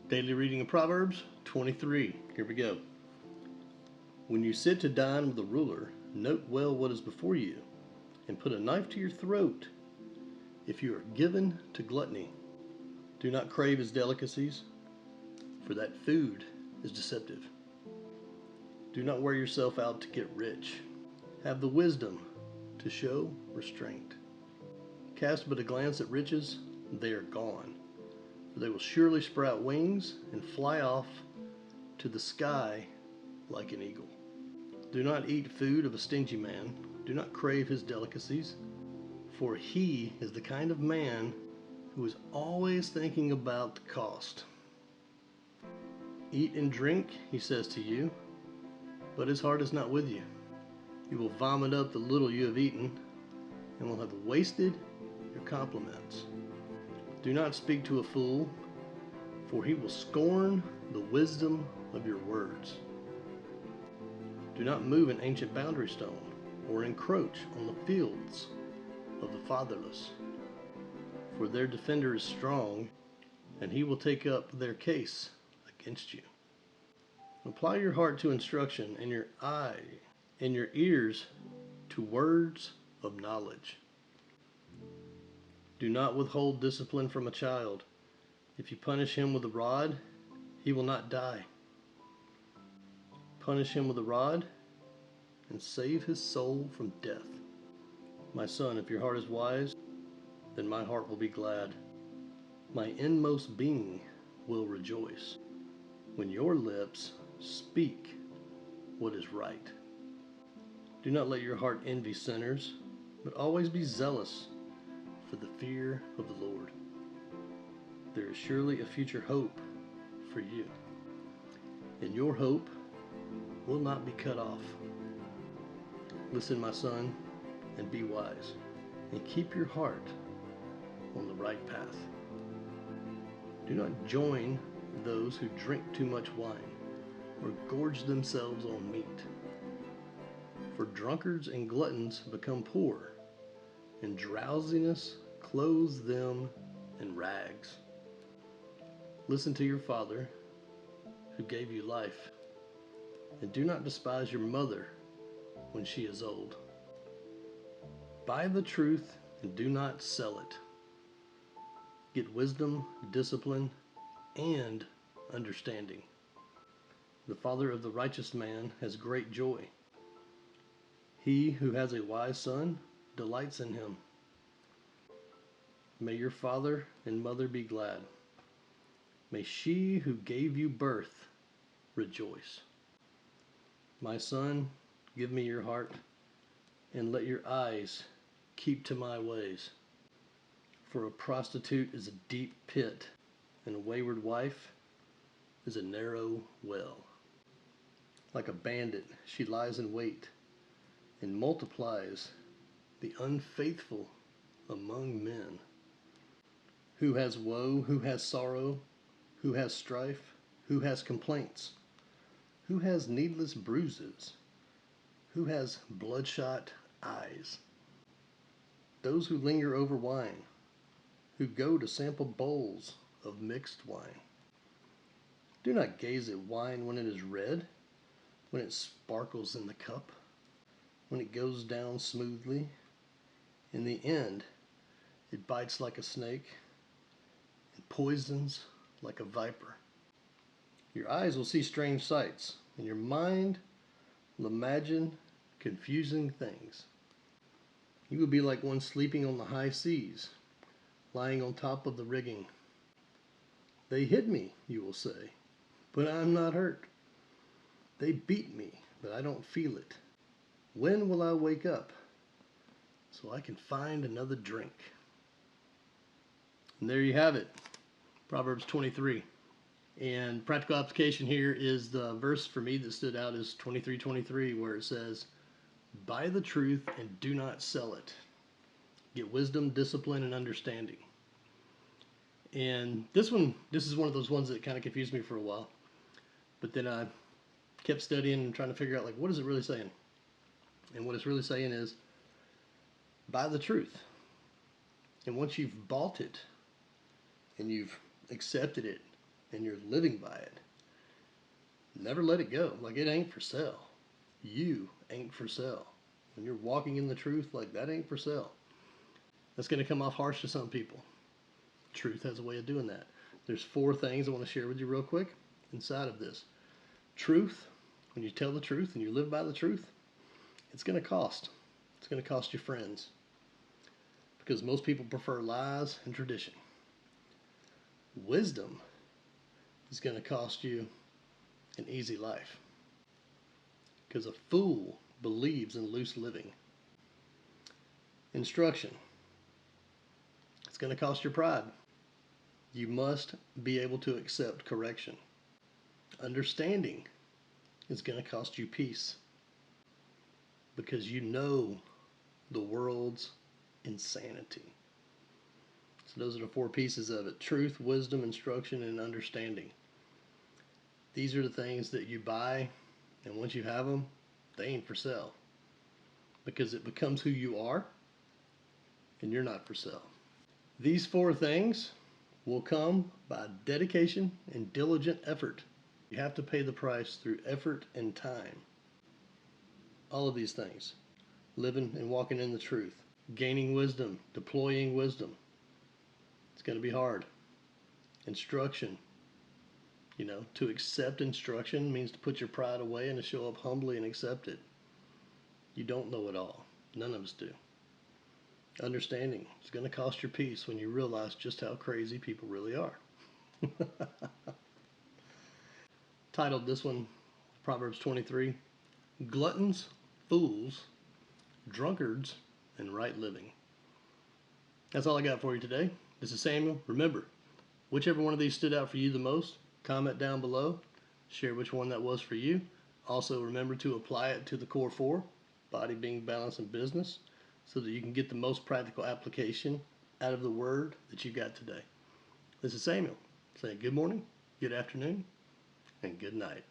Daily reading of Proverbs 23. Here we go. When you sit to dine with a ruler, note well what is before you, and put a knife to your throat if you are given to gluttony. Do not crave his delicacies, for that food is deceptive. Do not wear yourself out to get rich. Have the wisdom to show restraint. Cast but a glance at riches, they are gone. For they will surely sprout wings and fly off to the sky like an eagle. Do not eat food of a stingy man. Do not crave his delicacies, for he is the kind of man who is always thinking about the cost. Eat and drink, he says to you, but his heart is not with you. You will vomit up the little you have eaten, and will have wasted your compliments. Do not speak to a fool, for he will scorn the wisdom of your words. Do not move an ancient boundary stone, or encroach on the fields of the fatherless, for their defender is strong, and he will take up their case against you. Apply your heart to instruction, and your ears to words of knowledge. Do not withhold discipline from a child. If you punish him with a rod, he will not die. Punish him with a rod, and save his soul from death. My son, if your heart is wise, then my heart will be glad. My inmost being will rejoice when your lips speak what is right. Do not let your heart envy sinners, but always be zealous for the fear of the Lord. There is surely a future hope for you, and your hope will not be cut off. Listen, my son, and be wise, and keep your heart on the right path. Do not join those who drink too much wine, or gorge themselves on meat. For drunkards and gluttons become poor, and drowsiness clothes them in rags. Listen to your father, who gave you life, and do not despise your mother when she is old. Buy the truth and do not sell it. Get wisdom, discipline, and understanding. The father of the righteous man has great joy. He who has a wise son delights in him. May your father and mother be glad. May she who gave you birth rejoice. My son, give me your heart, and let your eyes keep to my ways. For a prostitute is a deep pit, and a wayward wife is a narrow well. Like a bandit, she lies in wait and multiplies the unfaithful among men. Who has woe? Who has sorrow? Who has strife? Who has complaints? Who has needless bruises? Who has bloodshot eyes? Those who linger over wine, who go to sample bowls of mixed wine. Do not gaze at wine when it is red, when it sparkles in the cup, when it goes down smoothly. In the end, it bites like a snake and poisons like a viper. Your eyes will see strange sights, and your mind will imagine confusing things. You will be like one sleeping on the high seas, lying on top of the rigging. They hit me, you will say, but I'm not hurt. They beat me, but I don't feel it. When will I wake up so I can find another drink? And there you have it, Proverbs 23. And practical application here is the verse for me that stood out is 23:23, where it says, buy the truth and do not sell it. Get wisdom, discipline, and understanding. And this is one of those ones that kind of confused me for a while. But then I kept studying and trying to figure out, like, what is it really saying? And what it's really saying is, buy the truth. And once you've bought it and you've accepted it and you're living by it, never let it go. Like, it ain't for sale. You ain't for sale. When you're walking in the truth, like, that ain't for sale. That's going to come off harsh to some people. Truth has a way of doing that. There's 4 things I want to share with you real quick inside of this. Truth, when you tell the truth and you live by the truth, it's going to cost. It's going to cost you friends. Because most people prefer lies and tradition. Wisdom is going to cost you an easy life. Because a fool believes in loose living. Instruction, it's going to cost your pride. You must be able to accept correction. Understanding is going to cost you peace. Because you know the world's insanity. So those are the 4 pieces of it: truth, wisdom, instruction, and understanding. These are the things that you buy, and once you have them, they ain't for sale. Because it becomes who you are, and you're not for sale. These 4 things will come by dedication and diligent effort. You have to pay the price through effort and time. All of these things. Living and walking in the truth. Gaining wisdom. Deploying wisdom. It's going to be hard. Instruction. To accept instruction means to put your pride away and to show up humbly and accept it. You don't know it all. None of us do. Understanding. It's going to cost your peace when you realize just how crazy people really are. Titled this one, Proverbs 23, Gluttons, Fools, Drunkards, and Right Living. That's all I got for you today. This is Samuel. Remember, whichever one of these stood out for you the most, comment down below. Share which one that was for you. Also, remember to apply it to the core 4, body, being, balance, and business, so that you can get the most practical application out of the word that you got today. This is Samuel saying good morning, good afternoon, and good night.